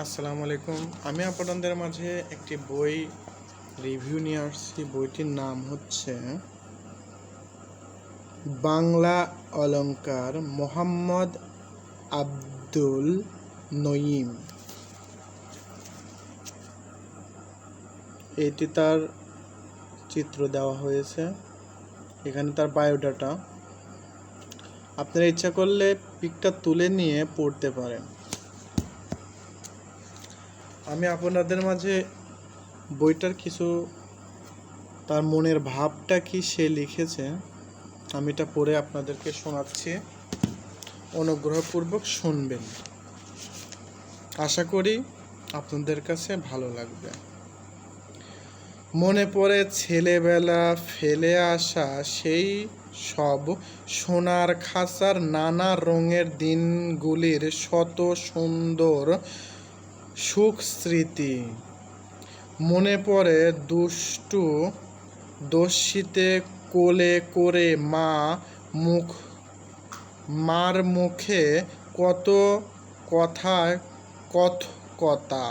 আসসালামু আলাইকুম। আমি আপনাদের মাঝে একটি বই রিভিউ নিয়ে আসছি। বইটির নাম হচ্ছে বাংলা অলংকার, মোহাম্মদ আব্দুল নঈম। এটি তার চিত্র দেওয়া হয়েছে, এখানে তার বায়োডাটা। আপনারা ইচ্ছা করলে পিকটা তুলে নিয়ে পড়তে পারেন। আমি আপনাদের মাঝে বইটার কিছু তার মনের ভাবটা কি সে লিখেছে আমি এটা পড়ে আপনাদেরকে শোনাচ্ছি, অনুগ্রহপূর্বক শুনবেন। আশা করি আপনাদের কাছে ভালো লাগবে। মনে পড়ে ছেলেবেলা ফেলে আসা সেই সব সোনার খাঁচার নানা রঙের দিনগুলির শত সুন্দর সুখ স্মৃতি। মনে পড়ে দুষ্টু দস্যিতে কোলে করে মার মুখে কত কথা,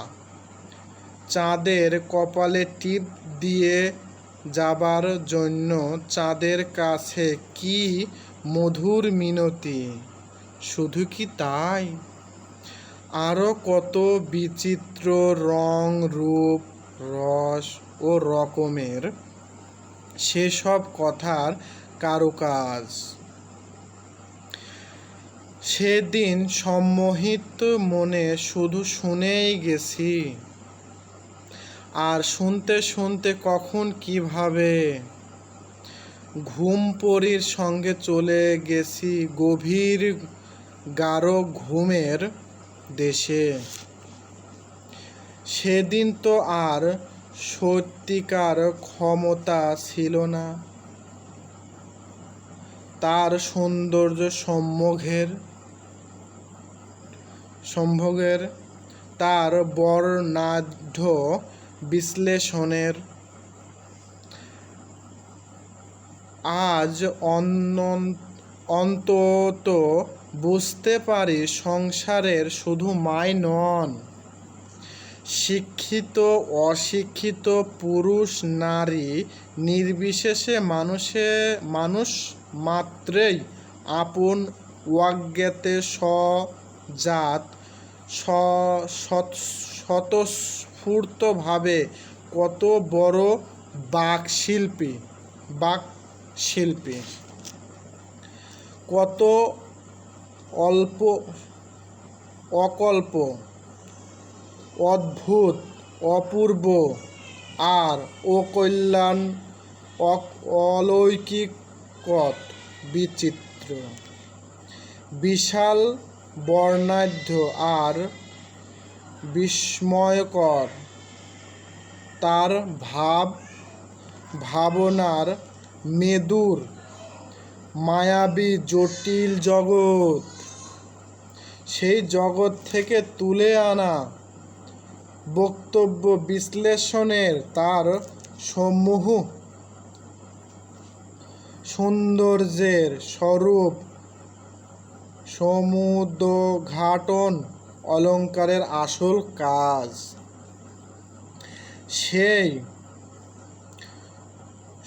চাঁদের কপালে টিপ দিয়ে যাবার জন্য চাঁদের কাছে কি মধুর মিনতি। শুধু কি তাই, আরও কত বিচিত্র রং রূপ রস ও রকমের সেসব কথার কারুকাজ। সেদিন সম্মোহিত মনে শুধু শুনেই গেছি, আর শুনতে শুনতে কখন কিভাবে ঘুমপড়ির সঙ্গে চলে গেছি গভীর গাঢ় ঘুমের দেশে। সেদিন তো আর সত্যিকার ক্ষমতা ছিল না তার সৌন্দর্য সম্ভোগের, তার বর্ণাঢ্য বিশ্লেষণের। আজ অন্তত বুঝতে পারি সংসারের শুধু মাই নন, শিক্ষিত অশিক্ষিত পুরুষ নারী নির্বিশেষে মানুষ মাত্রেই আপন অজ্ঞাতে সজাত স্বতঃস্ফূর্তভাবে কত বড় বাকশিল্পী, কত অকল্প, অদ্ভুত, অপূর্ব আর অলৌকিক বিচিত্র, বিশাল বর্ণাঢ্য আর বিস্ময়কর তার ভাবনার মেদুর মায়াবী জটিল জগৎ। সেই জগৎ থেকে তুলে আনা বক্তব্য বিশ্লেষণের তার সমূহ সৌন্দর্যের স্বরূপ সমুদ্ঘাটন অলংকারের আসল কাজ। সেই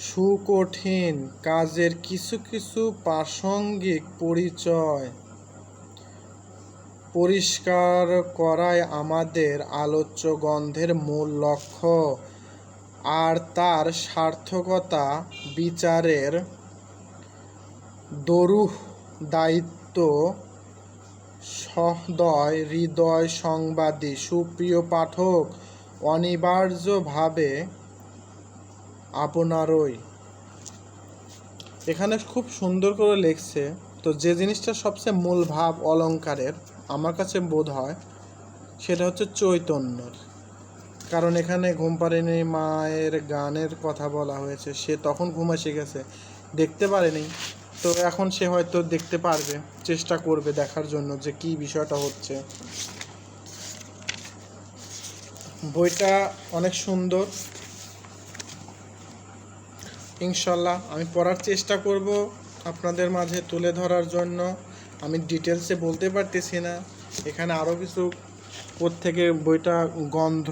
সুকঠিন কাজের কিছু কিছু প্রাসঙ্গিক পরিচয় পরিষ্কার করাই আমাদের আলোচ্য গ্রন্থের মূল লক্ষ্য, আর তার সার্থকতা বিচারের দরূহ দায়িত্ব সহৃদয় হৃদয় সংবাদী সুপ্রিয় পাঠক অনিবার্যভাবে আপনারই। এখানে খুব সুন্দর করে লিখছে। তো যে জিনিসটা সবচেয়ে মূল ভাব অলংকারের আমার কাছে বোধ হয় সেটা হচ্ছে চৈতন্যর। কারণ এখানে ঘুম পাড়েনি মায়ের গানের কথা বলা হয়েছে। সে তখন ঘুম এসে গেছে, দেখতে পারেনি, তো এখন সে হয়তো দেখতে পারবে, চেষ্টা করবে দেখার জন্য যে কি বিষয়টা হচ্ছে। বইটা অনেক সুন্দর, ইনশাল্লাহ আমি পড়ার চেষ্টা করব আপনাদের মাঝে তুলে ধরার জন্য। আমি ডিটেলসে বলতে পারতেছি না, এখানে আরও কিছু থেকে বইটা গন্ধ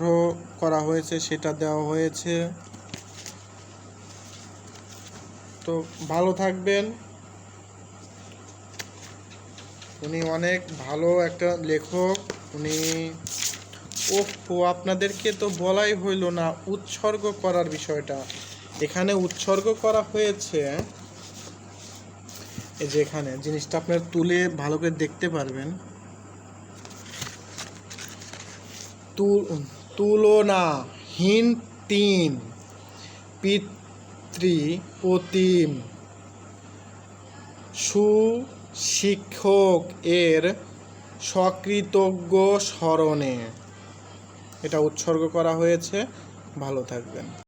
করা হয়েছে সেটা দেওয়া হয়েছে। তো ভালো থাকবেন। উনি অনেক ভালো একটা লেখক। উনি আপনাদেরকে তো বলাই হইল না উৎসর্গ করার বিষয়টা। এখানে উৎসর্গ করা হয়েছে, এই যে এখানে জিনিসটা আপনার তুলে ভালো করে দেখতে পারবেন। তুলনাহীন তিন পিতৃপ্রতিম সুশিক্ষক এর সকৃতজ্ঞ স্মরণে এটা উৎসর্গ করা হয়েছে। ভালো থাকবেন।